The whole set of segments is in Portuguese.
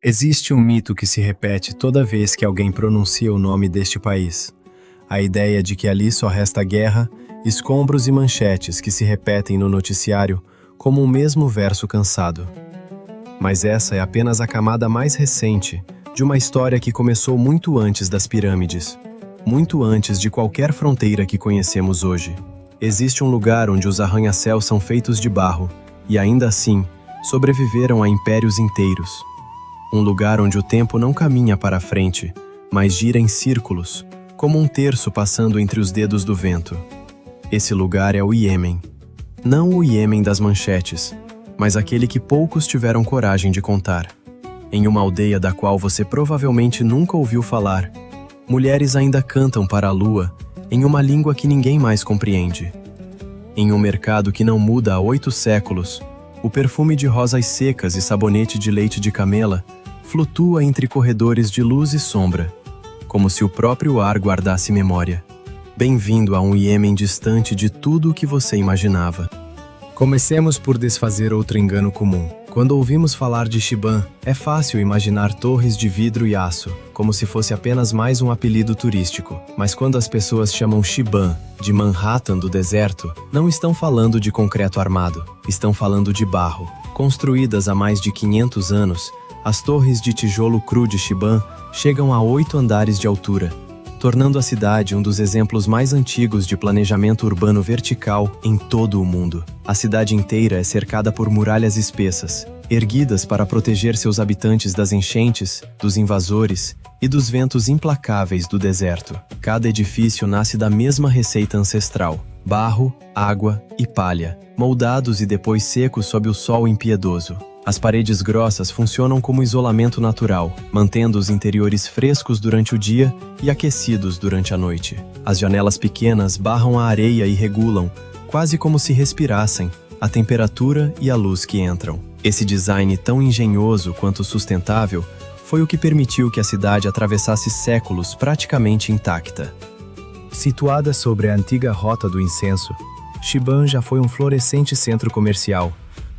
Existe um mito que se repete toda vez que alguém pronuncia o nome deste país. A ideia de que ali só resta guerra, escombros e manchetes que se repetem no noticiário como um mesmo verso cansado. Mas essa é apenas a camada mais recente de uma história que começou muito antes das pirâmides, muito antes de qualquer fronteira que conhecemos hoje. Existe um lugar onde os arranha-céus são feitos de barro e ainda assim sobreviveram a impérios inteiros. Um lugar onde o tempo não caminha para a frente, mas gira em círculos, como um terço passando entre os dedos do vento. Esse lugar é o Iêmen. Não o Iêmen das manchetes, mas aquele que poucos tiveram coragem de contar. Em uma aldeia da qual você provavelmente nunca ouviu falar, mulheres ainda cantam para a lua em uma língua que ninguém mais compreende. Em um mercado que não muda há 8 séculos, o perfume de rosas secas e sabonete de leite de camela flutua entre corredores de luz e sombra, como se o próprio ar guardasse memória. Bem-vindo a um Iêmen distante de tudo o que você imaginava. Comecemos por desfazer outro engano comum. Quando ouvimos falar de Shiban, é fácil imaginar torres de vidro e aço, como se fosse apenas mais um apelido turístico. Mas quando as pessoas chamam Shiban de Manhattan do deserto, não estão falando de concreto armado, estão falando de barro. Construídas há mais de 500 anos, as torres de tijolo cru de Shiban chegam a 8 andares de altura, tornando a cidade um dos exemplos mais antigos de planejamento urbano vertical em todo o mundo. A cidade inteira é cercada por muralhas espessas, erguidas para proteger seus habitantes das enchentes, dos invasores e dos ventos implacáveis do deserto. Cada edifício nasce da mesma receita ancestral: barro, água e palha, moldados e depois secos sob o sol impiedoso. As paredes grossas funcionam como isolamento natural, mantendo os interiores frescos durante o dia e aquecidos durante a noite. As janelas pequenas barram a areia e regulam, quase como se respirassem, a temperatura e a luz que entram. Esse design tão engenhoso quanto sustentável foi o que permitiu que a cidade atravessasse séculos praticamente intacta. Situada sobre a antiga Rota do Incenso, Shiban já foi um florescente centro comercial,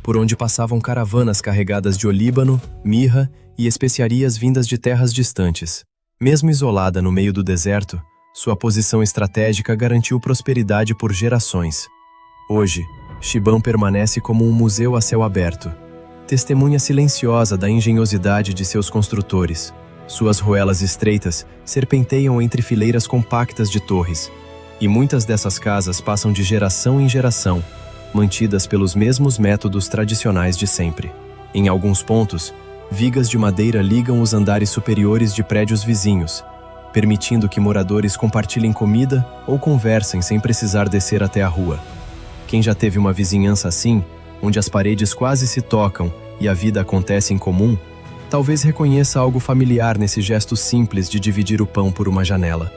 por onde passavam caravanas carregadas de olíbano, mirra e especiarias vindas de terras distantes. Mesmo isolada no meio do deserto, sua posição estratégica garantiu prosperidade por gerações. Hoje, Shiban permanece como um museu a céu aberto, testemunha silenciosa da engenhosidade de seus construtores. Suas ruelas estreitas serpenteiam entre fileiras compactas de torres, e muitas dessas casas passam de geração em geração, mantidas pelos mesmos métodos tradicionais de sempre. Em alguns pontos, vigas de madeira ligam os andares superiores de prédios vizinhos, permitindo que moradores compartilhem comida ou conversem sem precisar descer até a rua. Quem já teve uma vizinhança assim, onde as paredes quase se tocam e a vida acontece em comum, talvez reconheça algo familiar nesse gesto simples de dividir o pão por uma janela.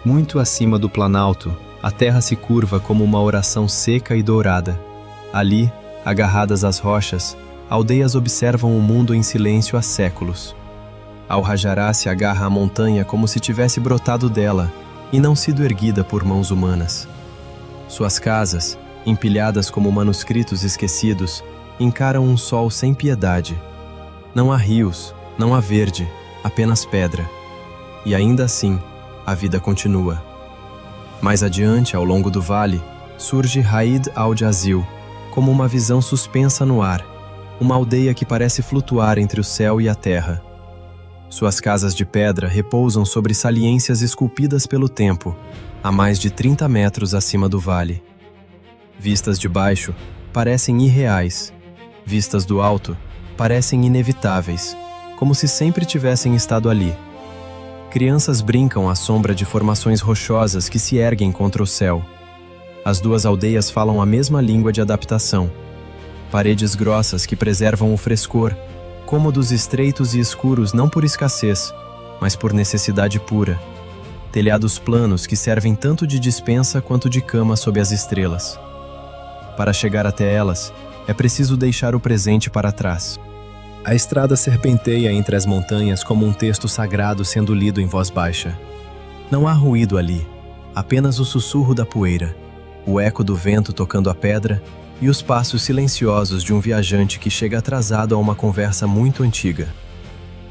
Muito acima do planalto, a terra se curva como uma oração seca e dourada. Ali, agarradas às rochas, aldeias observam o mundo em silêncio há séculos. Al-Hajará se agarra à montanha como se tivesse brotado dela e não sido erguida por mãos humanas. Suas casas, empilhadas como manuscritos esquecidos, encaram um sol sem piedade. Não há rios, não há verde, apenas pedra. E ainda assim, a vida continua. Mais adiante, ao longo do vale, surge Haid al-Jazil, como uma visão suspensa no ar, uma aldeia que parece flutuar entre o céu e a terra. Suas casas de pedra repousam sobre saliências esculpidas pelo tempo, a mais de 30 metros acima do vale. Vistas de baixo, parecem irreais. Vistas do alto, parecem inevitáveis, como se sempre tivessem estado ali. Crianças brincam à sombra de formações rochosas que se erguem contra o céu. As duas aldeias falam a mesma língua de adaptação. Paredes grossas que preservam o frescor, cômodos estreitos e escuros não por escassez, mas por necessidade pura. Telhados planos que servem tanto de despensa quanto de cama sob as estrelas. Para chegar até elas, é preciso deixar o presente para trás. A estrada serpenteia entre as montanhas como um texto sagrado sendo lido em voz baixa. Não há ruído ali, apenas o sussurro da poeira, o eco do vento tocando a pedra e os passos silenciosos de um viajante que chega atrasado a uma conversa muito antiga.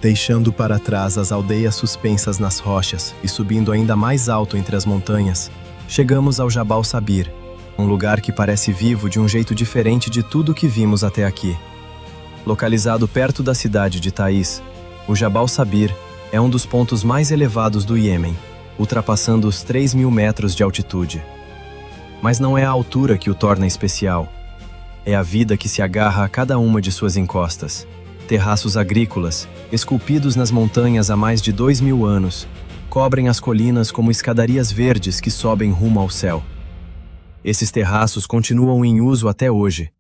Deixando para trás as aldeias suspensas nas rochas e subindo ainda mais alto entre as montanhas, chegamos ao Jabal Sabir, um lugar que parece vivo de um jeito diferente de tudo o que vimos até aqui. Localizado perto da cidade de Taiz, o Jabal Sabir é um dos pontos mais elevados do Iêmen, ultrapassando os 3.000 metros de altitude. Mas não é a altura que o torna especial. É a vida que se agarra a cada uma de suas encostas. Terraços agrícolas, esculpidos nas montanhas há mais de 2.000 anos, cobrem as colinas como escadarias verdes que sobem rumo ao céu. Esses terraços continuam em uso até hoje.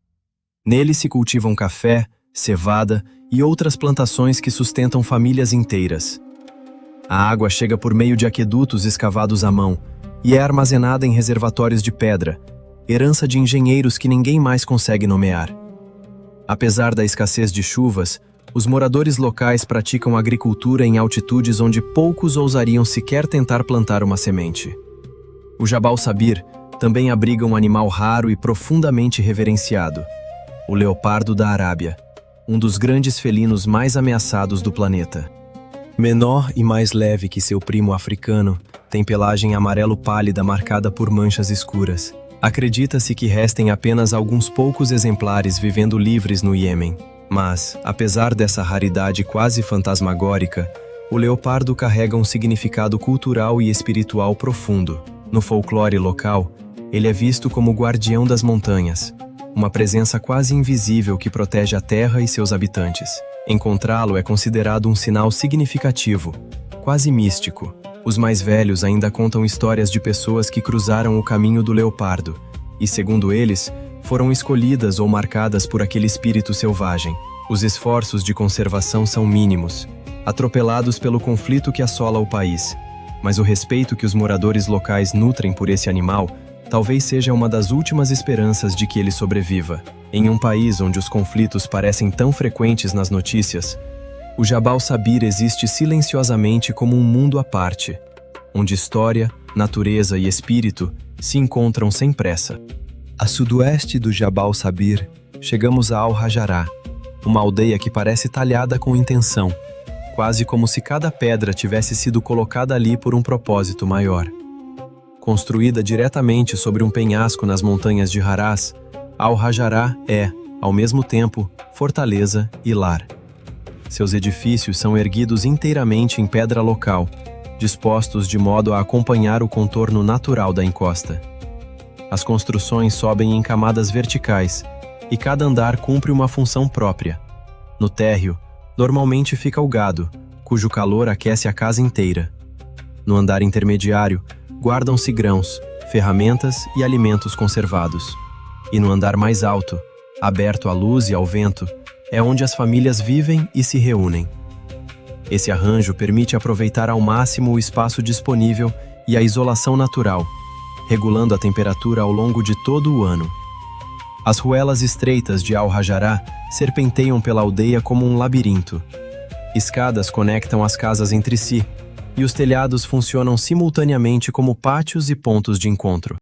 Neles se cultivam café, cevada e outras plantações que sustentam famílias inteiras. A água chega por meio de aquedutos escavados à mão e é armazenada em reservatórios de pedra, herança de engenheiros que ninguém mais consegue nomear. Apesar da escassez de chuvas, os moradores locais praticam agricultura em altitudes onde poucos ousariam sequer tentar plantar uma semente. O Jabal Sabir também abriga um animal raro e profundamente reverenciado, o leopardo da Arábia, um dos grandes felinos mais ameaçados do planeta. Menor e mais leve que seu primo africano, tem pelagem amarelo pálida marcada por manchas escuras. Acredita-se que restem apenas alguns poucos exemplares vivendo livres no Iêmen. Mas, apesar dessa raridade quase fantasmagórica, o leopardo carrega um significado cultural e espiritual profundo. No folclore local, ele é visto como o guardião das montanhas, uma presença quase invisível que protege a terra e seus habitantes. Encontrá-lo é considerado um sinal significativo, quase místico. Os mais velhos ainda contam histórias de pessoas que cruzaram o caminho do leopardo e, segundo eles, foram escolhidas ou marcadas por aquele espírito selvagem. Os esforços de conservação são mínimos, atropelados pelo conflito que assola o país, mas o respeito que os moradores locais nutrem por esse animal talvez seja uma das últimas esperanças de que ele sobreviva. Em um país onde os conflitos parecem tão frequentes nas notícias, o Jabal Sabir existe silenciosamente como um mundo à parte, onde história, natureza e espírito se encontram sem pressa. A sudoeste do Jabal Sabir, chegamos a Al-Hajará, uma aldeia que parece talhada com intenção, quase como se cada pedra tivesse sido colocada ali por um propósito maior. Construída diretamente sobre um penhasco nas montanhas de Harás, Al-Hajará é, ao mesmo tempo, fortaleza e lar. Seus edifícios são erguidos inteiramente em pedra local, dispostos de modo a acompanhar o contorno natural da encosta. As construções sobem em camadas verticais, e cada andar cumpre uma função própria. No térreo, normalmente fica o gado, cujo calor aquece a casa inteira. No andar intermediário, guardam-se grãos, ferramentas e alimentos conservados. E no andar mais alto, aberto à luz e ao vento, é onde as famílias vivem e se reúnem. Esse arranjo permite aproveitar ao máximo o espaço disponível e a isolação natural, regulando a temperatura ao longo de todo o ano. As ruelas estreitas de Al-Hajará serpenteiam pela aldeia como um labirinto. Escadas conectam as casas entre si, e os telhados funcionam simultaneamente como pátios e pontos de encontro.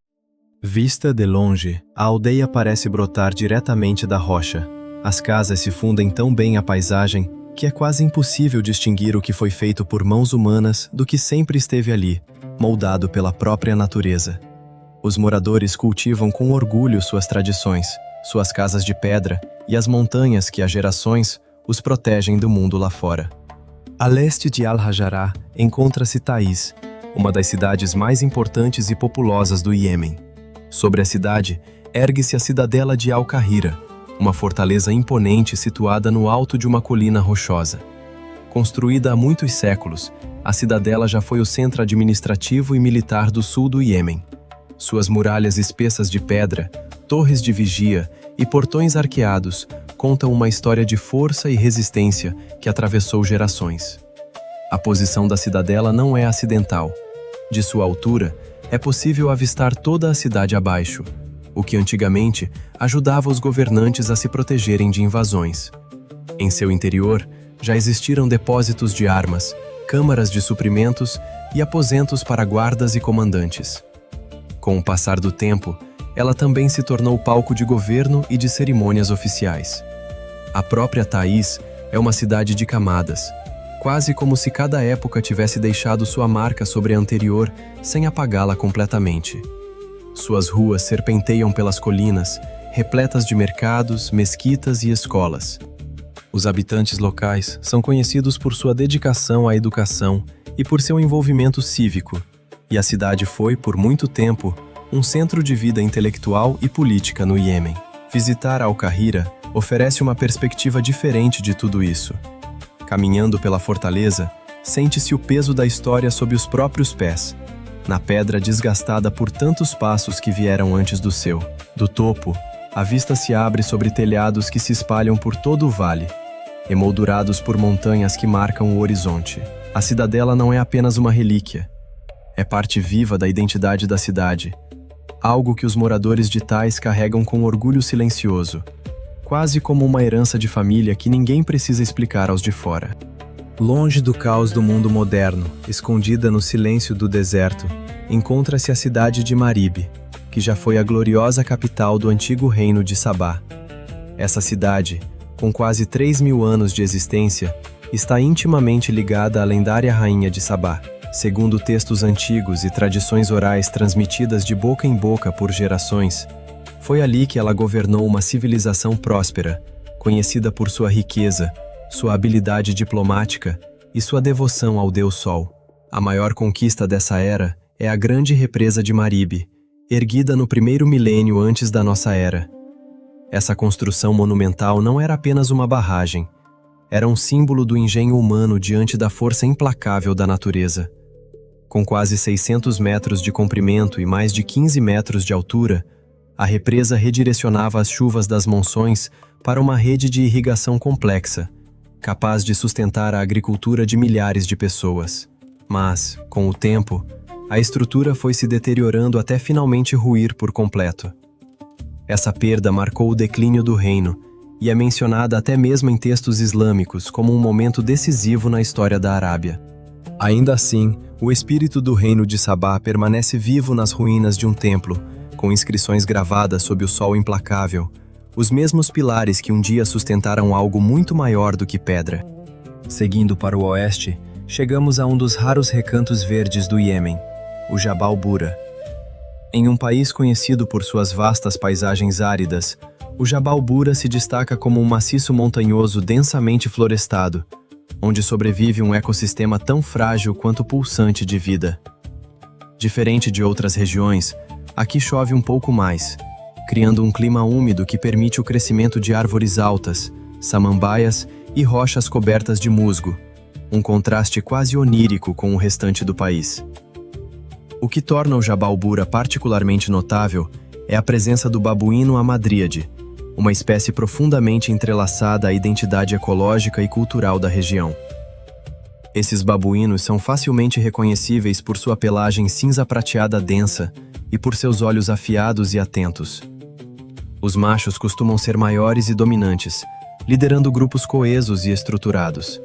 Vista de longe, a aldeia parece brotar diretamente da rocha. As casas se fundem tão bem à paisagem que é quase impossível distinguir o que foi feito por mãos humanas do que sempre esteve ali, moldado pela própria natureza. Os moradores cultivam com orgulho suas tradições, suas casas de pedra e as montanhas que há gerações os protegem do mundo lá fora. A leste de Al-Hajará encontra-se Taiz, uma das cidades mais importantes e populosas do Iêmen. Sobre a cidade, ergue-se a cidadela de Al-Kahira, uma fortaleza imponente situada no alto de uma colina rochosa. Construída há muitos séculos, a cidadela já foi o centro administrativo e militar do sul do Iêmen. Suas muralhas espessas de pedra, torres de vigia e portões arqueados contam uma história de força e resistência que atravessou gerações. A posição da cidadela não é acidental. De sua altura, é possível avistar toda a cidade abaixo, o que antigamente ajudava os governantes a se protegerem de invasões. Em seu interior, já existiram depósitos de armas, câmaras de suprimentos e aposentos para guardas e comandantes. Com o passar do tempo, ela também se tornou palco de governo e de cerimônias oficiais. A própria Taiz é uma cidade de camadas. quase como se cada época tivesse deixado sua marca sobre a anterior, sem apagá-la completamente. Suas ruas serpenteiam pelas colinas, repletas de mercados, mesquitas e escolas. Os habitantes locais são conhecidos por sua dedicação à educação e por seu envolvimento cívico, e a cidade foi, por muito tempo, um centro de vida intelectual e política no Iêmen. Visitar Al-Kahira oferece uma perspectiva diferente de tudo isso. Caminhando pela fortaleza, sente-se o peso da história sob os próprios pés, na pedra desgastada por tantos passos que vieram antes do seu. Do topo, a vista se abre sobre telhados que se espalham por todo o vale, emoldurados por montanhas que marcam o horizonte. A cidadela não é apenas uma relíquia, é parte viva da identidade da cidade, algo que os moradores de Tais carregam com orgulho silencioso, quase como uma herança de família que ninguém precisa explicar aos de fora. Longe do caos do mundo moderno, escondida no silêncio do deserto, encontra-se a cidade de Marib, que já foi a gloriosa capital do antigo reino de Sabá. Essa cidade, com quase 3.000 anos de existência, está intimamente ligada à lendária rainha de Sabá. Segundo textos antigos e tradições orais transmitidas de boca em boca por gerações, foi ali que ela governou uma civilização próspera, conhecida por sua riqueza, sua habilidade diplomática e sua devoção ao Deus Sol. A maior conquista dessa era é a grande represa de Marib, erguida no primeiro milênio antes da nossa era. Essa construção monumental não era apenas uma barragem, era um símbolo do engenho humano diante da força implacável da natureza. Com quase 600 metros de comprimento e mais de 15 metros de altura, a represa redirecionava as chuvas das monções para uma rede de irrigação complexa, capaz de sustentar a agricultura de milhares de pessoas. Mas, com o tempo, a estrutura foi se deteriorando até finalmente ruir por completo. Essa perda marcou o declínio do reino e é mencionada até mesmo em textos islâmicos como um momento decisivo na história da Arábia. Ainda assim, o espírito do reino de Sabá permanece vivo nas ruínas de um templo, com inscrições gravadas sob o sol implacável, os mesmos pilares que um dia sustentaram algo muito maior do que pedra. Seguindo para o oeste, chegamos a um dos raros recantos verdes do Iêmen, o Jabal Bura. Em um país conhecido por suas vastas paisagens áridas, o Jabal Bura se destaca como um maciço montanhoso densamente florestado, onde sobrevive um ecossistema tão frágil quanto pulsante de vida. Diferente de outras regiões, aqui chove um pouco mais, criando um clima úmido que permite o crescimento de árvores altas, samambaias e rochas cobertas de musgo, um contraste quase onírico com o restante do país. O que torna o Jabal Bura particularmente notável é a presença do babuíno amadríade, uma espécie profundamente entrelaçada à identidade ecológica e cultural da região. Esses babuínos são facilmente reconhecíveis por sua pelagem cinza prateada densa e por seus olhos afiados e atentos. Os machos costumam ser maiores e dominantes, liderando grupos coesos e estruturados.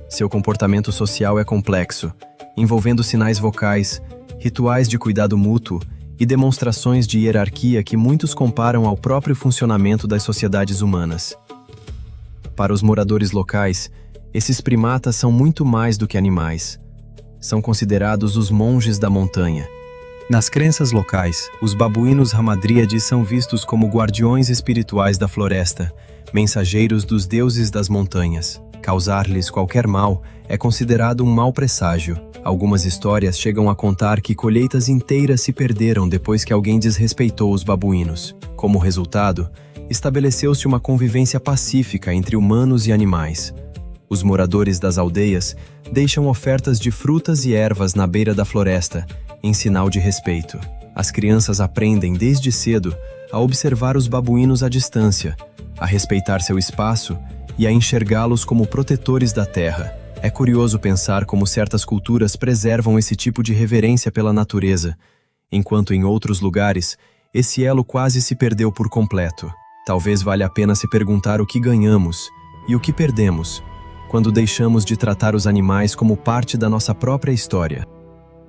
Seu comportamento social é complexo, envolvendo sinais vocais, rituais de cuidado mútuo e demonstrações de hierarquia que muitos comparam ao próprio funcionamento das sociedades humanas. Para os moradores locais, esses primatas são muito mais do que animais. São considerados os monges da montanha. Nas crenças locais, os babuínos hamadríades são vistos como guardiões espirituais da floresta, mensageiros dos deuses das montanhas. Causar-lhes qualquer mal é considerado um mau presságio. Algumas histórias chegam a contar que colheitas inteiras se perderam depois que alguém desrespeitou os babuínos. Como resultado, estabeleceu-se uma convivência pacífica entre humanos e animais. Os moradores das aldeias deixam ofertas de frutas e ervas na beira da floresta, em sinal de respeito. As crianças aprendem desde cedo a observar os babuínos à distância, a respeitar seu espaço e a enxergá-los como protetores da terra. É curioso pensar como certas culturas preservam esse tipo de reverência pela natureza, enquanto em outros lugares, esse elo quase se perdeu por completo. Talvez valha a pena se perguntar o que ganhamos e o que perdemos quando deixamos de tratar os animais como parte da nossa própria história.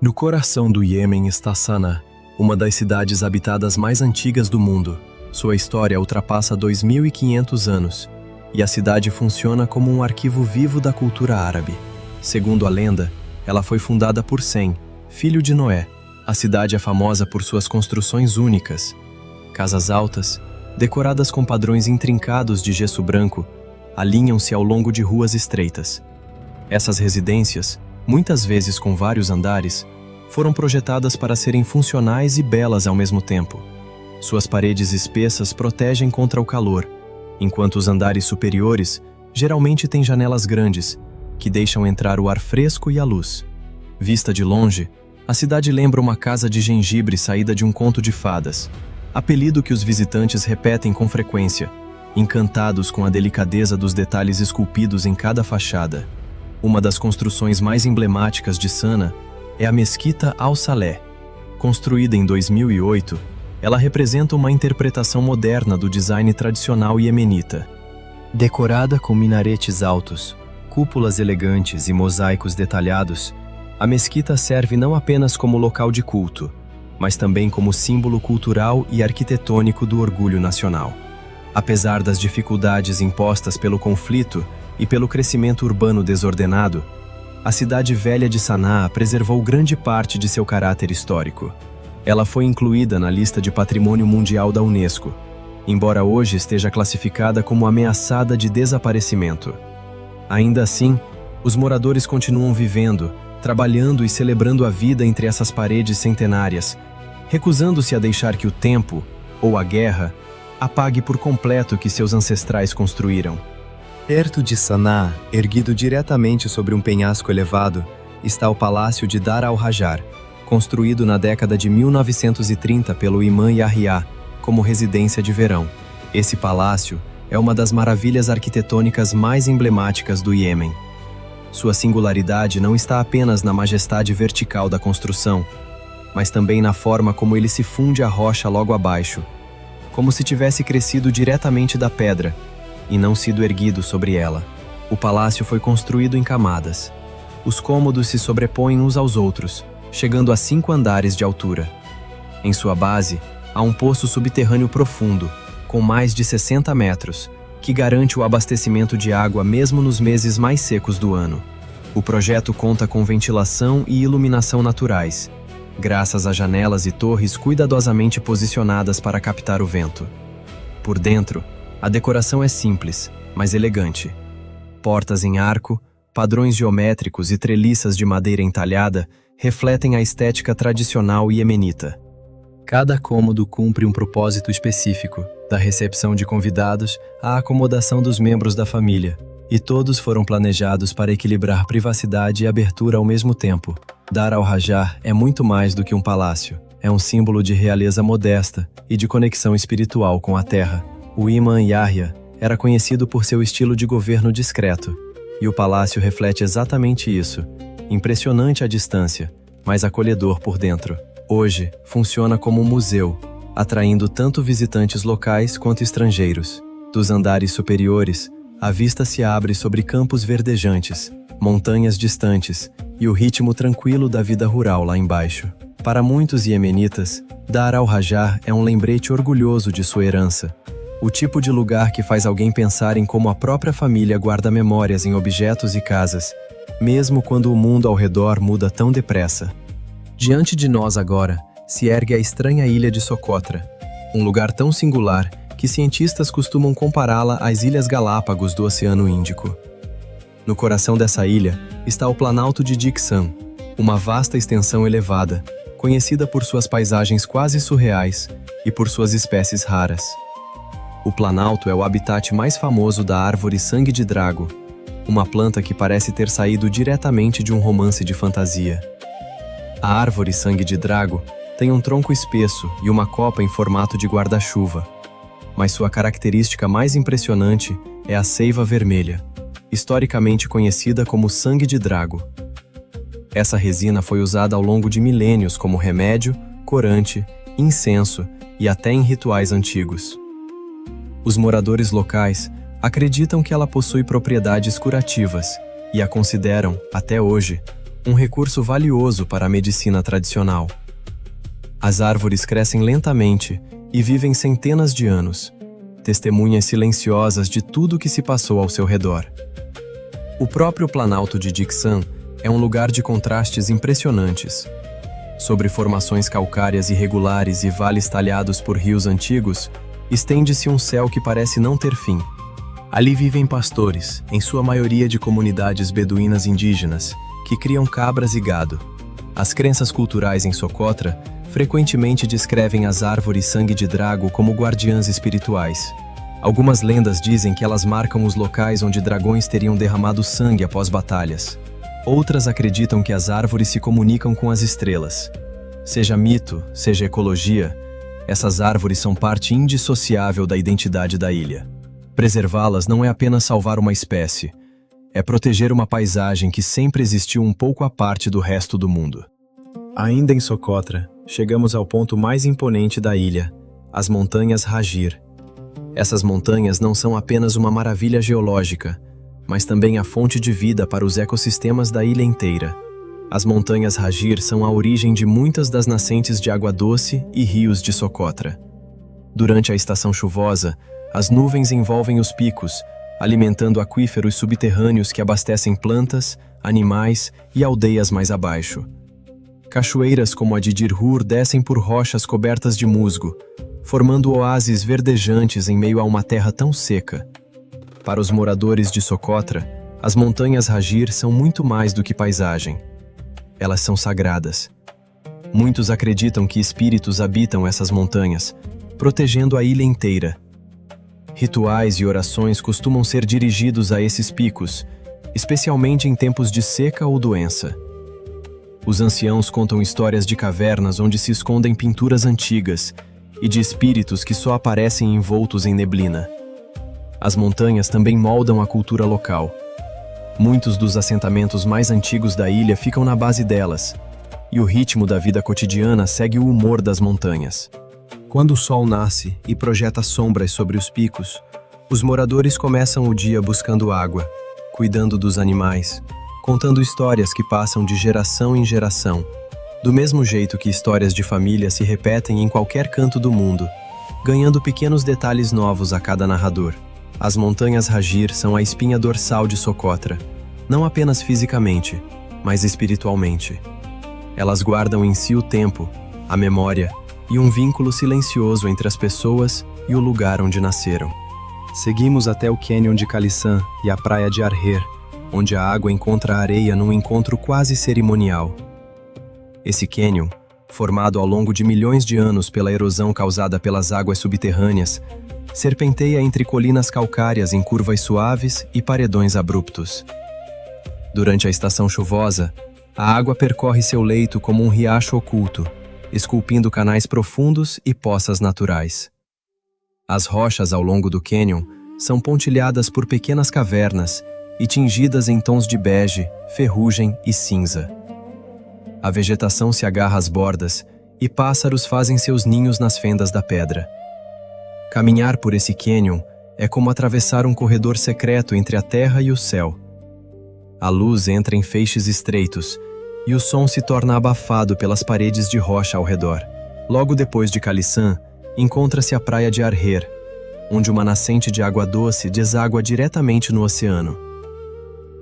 No coração do Iêmen está Sanaa, uma das cidades habitadas mais antigas do mundo. Sua história ultrapassa 2.500 anos, e a cidade funciona como um arquivo vivo da cultura árabe. Segundo a lenda, ela foi fundada por Sem, filho de Noé. A cidade é famosa por suas construções únicas. Casas altas, decoradas com padrões intrincados de gesso branco, alinham-se ao longo de ruas estreitas. Essas residências, muitas vezes com vários andares, foram projetadas para serem funcionais e belas ao mesmo tempo. Suas paredes espessas protegem contra o calor, enquanto os andares superiores geralmente têm janelas grandes, que deixam entrar o ar fresco e a luz. Vista de longe, a cidade lembra uma casa de gengibre saída de um conto de fadas, apelido que os visitantes repetem com frequência, encantados com a delicadeza dos detalhes esculpidos em cada fachada. Uma das construções mais emblemáticas de Sana é a Mesquita Al-Saleh. Construída em 2008, ela representa uma interpretação moderna do design tradicional iemenita. Decorada com minaretes altos, cúpulas elegantes e mosaicos detalhados, a mesquita serve não apenas como local de culto, mas também como símbolo cultural e arquitetônico do orgulho nacional. Apesar das dificuldades impostas pelo conflito e pelo crescimento urbano desordenado, a cidade velha de Sanaa preservou grande parte de seu caráter histórico. Ela foi incluída na lista de Patrimônio Mundial da Unesco, embora hoje esteja classificada como ameaçada de desaparecimento. Ainda assim, os moradores continuam vivendo, trabalhando e celebrando a vida entre essas paredes centenárias, recusando-se a deixar que o tempo, ou a guerra, apague por completo o que seus ancestrais construíram. Perto de Sanaa, erguido diretamente sobre um penhasco elevado, está o Palácio de Dar al-Hajar, construído na década de 1930 pelo imã Yahya, como residência de verão. Esse palácio é uma das maravilhas arquitetônicas mais emblemáticas do Iêmen. Sua singularidade não está apenas na majestade vertical da construção, mas também na forma como ele se funde à rocha logo abaixo, como se tivesse crescido diretamente da pedra e não sido erguido sobre ela. O palácio foi construído em camadas. Os cômodos se sobrepõem uns aos outros, chegando a 5 andares de altura. Em sua base, há um poço subterrâneo profundo, com mais de 60 metros, que garante o abastecimento de água mesmo nos meses mais secos do ano. O projeto conta com ventilação e iluminação naturais, graças a janelas e torres cuidadosamente posicionadas para captar o vento. Por dentro, a decoração é simples, mas elegante. Portas em arco, padrões geométricos e treliças de madeira entalhada refletem a estética tradicional iemenita. Cada cômodo cumpre um propósito específico, da recepção de convidados à acomodação dos membros da família, e todos foram planejados para equilibrar privacidade e abertura ao mesmo tempo. Dar al-Hajar é muito mais do que um palácio. É um símbolo de realeza modesta e de conexão espiritual com a terra. O imã Yahya era conhecido por seu estilo de governo discreto, e o palácio reflete exatamente isso. Impressionante à distância, mas acolhedor por dentro. Hoje, funciona como um museu, atraindo tanto visitantes locais quanto estrangeiros. Dos andares superiores, a vista se abre sobre campos verdejantes, montanhas distantes e o ritmo tranquilo da vida rural lá embaixo. Para muitos iemenitas, Dar al-Hajar é um lembrete orgulhoso de sua herança. O tipo de lugar que faz alguém pensar em como a própria família guarda memórias em objetos e casas, mesmo quando o mundo ao redor muda tão depressa. Diante de nós agora, se ergue a estranha ilha de Socotra, um lugar tão singular que cientistas costumam compará-la às Ilhas Galápagos do Oceano Índico. No coração dessa ilha está o Planalto de Diksan, uma vasta extensão elevada, conhecida por suas paisagens quase surreais e por suas espécies raras. O Planalto é o habitat mais famoso da árvore sangue de drago, uma planta que parece ter saído diretamente de um romance de fantasia. A árvore sangue de drago tem um tronco espesso e uma copa em formato de guarda-chuva, mas sua característica mais impressionante é a seiva vermelha, historicamente conhecida como sangue de drago. Essa resina foi usada ao longo de milênios como remédio, corante, incenso e até em rituais antigos. Os moradores locais acreditam que ela possui propriedades curativas e a consideram, até hoje, um recurso valioso para a medicina tradicional. As árvores crescem lentamente e vivem centenas de anos. testemunhas silenciosas de tudo o que se passou ao seu redor. O próprio Planalto de Dixan é um lugar de contrastes impressionantes. Sobre formações calcárias irregulares e vales talhados por rios antigos, estende-se um céu que parece não ter fim. Ali vivem pastores, em sua maioria de comunidades beduínas indígenas, que criam cabras e gado. As crenças culturais em Socotra frequentemente descrevem as árvores sangue de drago como guardiãs espirituais. Algumas lendas dizem que elas marcam os locais onde dragões teriam derramado sangue após batalhas. Outras acreditam que as árvores se comunicam com as estrelas. Seja mito, seja ecologia, essas árvores são parte indissociável da identidade da ilha. Preservá-las não é apenas salvar uma espécie, é proteger uma paisagem que sempre existiu um pouco à parte do resto do mundo. Ainda em Socotra, chegamos ao ponto mais imponente da ilha, as Montanhas Ragir. Essas montanhas não são apenas uma maravilha geológica, mas também a fonte de vida para os ecossistemas da ilha inteira. As Montanhas Ragir são a origem de muitas das nascentes de água doce e rios de Socotra. Durante a estação chuvosa, as nuvens envolvem os picos, alimentando aquíferos subterrâneos que abastecem plantas, animais e aldeias mais abaixo. Cachoeiras como a de Dirhur descem por rochas cobertas de musgo, formando oásis verdejantes em meio a uma terra tão seca. Para os moradores de Socotra, as Montanhas Ragir são muito mais do que paisagem. Elas são sagradas. Muitos acreditam que espíritos habitam essas montanhas, protegendo a ilha inteira. Rituais e orações costumam ser dirigidos a esses picos, especialmente em tempos de seca ou doença. Os anciãos contam histórias de cavernas onde se escondem pinturas antigas e de espíritos que só aparecem envoltos em neblina. As montanhas também moldam a cultura local. Muitos dos assentamentos mais antigos da ilha ficam na base delas, e o ritmo da vida cotidiana segue o humor das montanhas. Quando o sol nasce e projeta sombras sobre os picos, os moradores começam o dia buscando água, cuidando dos animais, contando histórias que passam de geração em geração, do mesmo jeito que histórias de família se repetem em qualquer canto do mundo, ganhando pequenos detalhes novos a cada narrador. As Montanhas Ragir são a espinha dorsal de Socotra, não apenas fisicamente, mas espiritualmente. Elas guardam em si o tempo, a memória e um vínculo silencioso entre as pessoas e o lugar onde nasceram. Seguimos até o Cânion de Caliçã e a praia de Arher, onde a água encontra a areia num encontro quase cerimonial. Esse cânion, formado ao longo de milhões de anos pela erosão causada pelas águas subterrâneas, serpenteia entre colinas calcárias em curvas suaves e paredões abruptos. Durante a estação chuvosa, a água percorre seu leito como um riacho oculto, esculpindo canais profundos e poças naturais. As rochas ao longo do cânion são pontilhadas por pequenas cavernas e tingidas em tons de bege, ferrugem e cinza. A vegetação se agarra às bordas e pássaros fazem seus ninhos nas fendas da pedra. Caminhar por esse cânion é como atravessar um corredor secreto entre a terra e o céu. A luz entra em feixes estreitos e o som se torna abafado pelas paredes de rocha ao redor. Logo depois de Caliçã, encontra-se a praia de Arher, onde uma nascente de água doce deságua diretamente no oceano.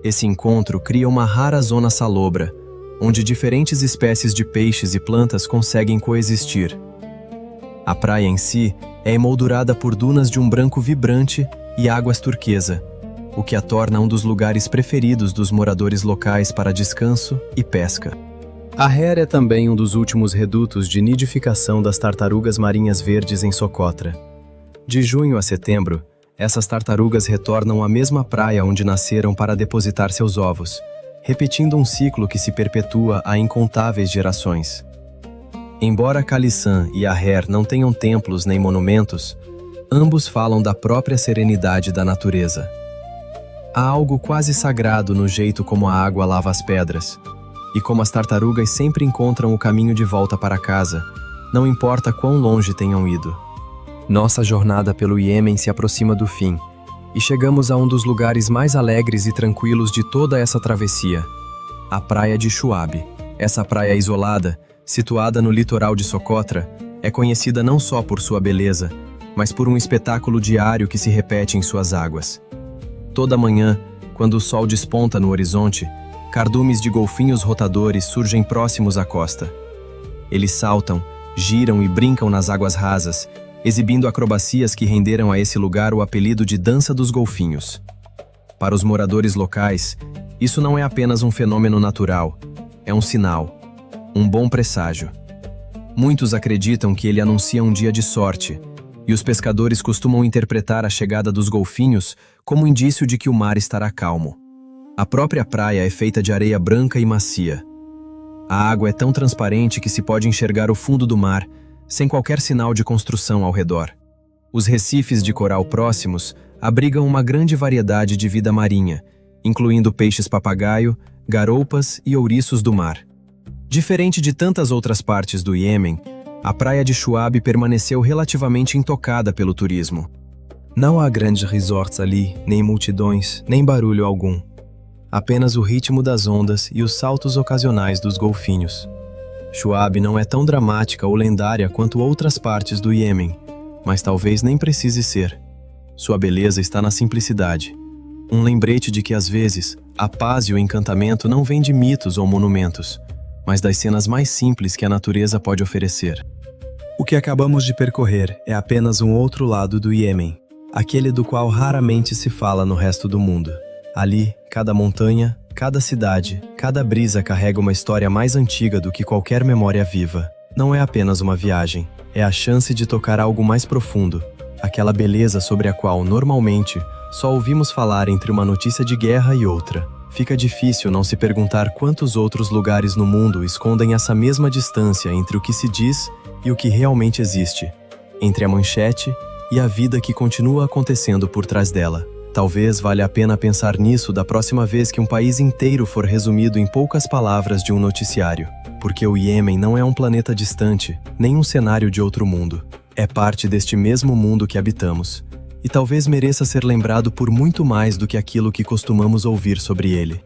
Esse encontro cria uma rara zona salobra, onde diferentes espécies de peixes e plantas conseguem coexistir. A praia em si é emoldurada por dunas de um branco vibrante e águas turquesa, o que a torna um dos lugares preferidos dos moradores locais para descanso e pesca. Arher é também um dos últimos redutos de nidificação das tartarugas marinhas verdes em Socotra. De junho a setembro, essas tartarugas retornam à mesma praia onde nasceram para depositar seus ovos, repetindo um ciclo que se perpetua há incontáveis gerações. Embora Caliçã e Arher não tenham templos nem monumentos, ambos falam da própria serenidade da natureza. Há algo quase sagrado no jeito como a água lava as pedras, e como as tartarugas sempre encontram o caminho de volta para casa, não importa quão longe tenham ido. Nossa jornada pelo Iêmen se aproxima do fim, e chegamos a um dos lugares mais alegres e tranquilos de toda essa travessia, a praia de Shuabi. Essa praia isolada, situada no litoral de Socotra, é conhecida não só por sua beleza, mas por um espetáculo diário que se repete em suas águas. Toda manhã, quando o sol desponta no horizonte, cardumes de golfinhos rotadores surgem próximos à costa. Eles saltam, giram e brincam nas águas rasas, exibindo acrobacias que renderam a esse lugar o apelido de Dança dos Golfinhos. Para os moradores locais, isso não é apenas um fenômeno natural, é um sinal, um bom presságio. Muitos acreditam que ele anuncia um dia de sorte, e os pescadores costumam interpretar a chegada dos golfinhos como indício de que o mar estará calmo. A própria praia é feita de areia branca e macia. A água é tão transparente que se pode enxergar o fundo do mar, sem qualquer sinal de construção ao redor. Os recifes de coral próximos abrigam uma grande variedade de vida marinha, incluindo peixes-papagaio, garoupas e ouriços do mar. Diferente de tantas outras partes do Iêmen, a praia de Shuaib permaneceu relativamente intocada pelo turismo. Não há grandes resorts ali, nem multidões, nem barulho algum. Apenas o ritmo das ondas e os saltos ocasionais dos golfinhos. Shuaib não é tão dramática ou lendária quanto outras partes do Iêmen, mas talvez nem precise ser. Sua beleza está na simplicidade. Um lembrete de que, às vezes, a paz e o encantamento não vêm de mitos ou monumentos, mas das cenas mais simples que a natureza pode oferecer. O que acabamos de percorrer é apenas um outro lado do Iêmen, aquele do qual raramente se fala no resto do mundo. Ali, cada montanha, cada cidade, cada brisa carrega uma história mais antiga do que qualquer memória viva. Não é apenas uma viagem, é a chance de tocar algo mais profundo, aquela beleza sobre a qual, normalmente, só ouvimos falar entre uma notícia de guerra e outra. Fica difícil não se perguntar quantos outros lugares no mundo escondem essa mesma distância entre o que se diz e o que realmente existe, entre a manchete e a vida que continua acontecendo por trás dela. Talvez valha a pena pensar nisso da próxima vez que um país inteiro for resumido em poucas palavras de um noticiário, porque o Iêmen não é um planeta distante, nem um cenário de outro mundo. É parte deste mesmo mundo que habitamos, e talvez mereça ser lembrado por muito mais do que aquilo que costumamos ouvir sobre ele.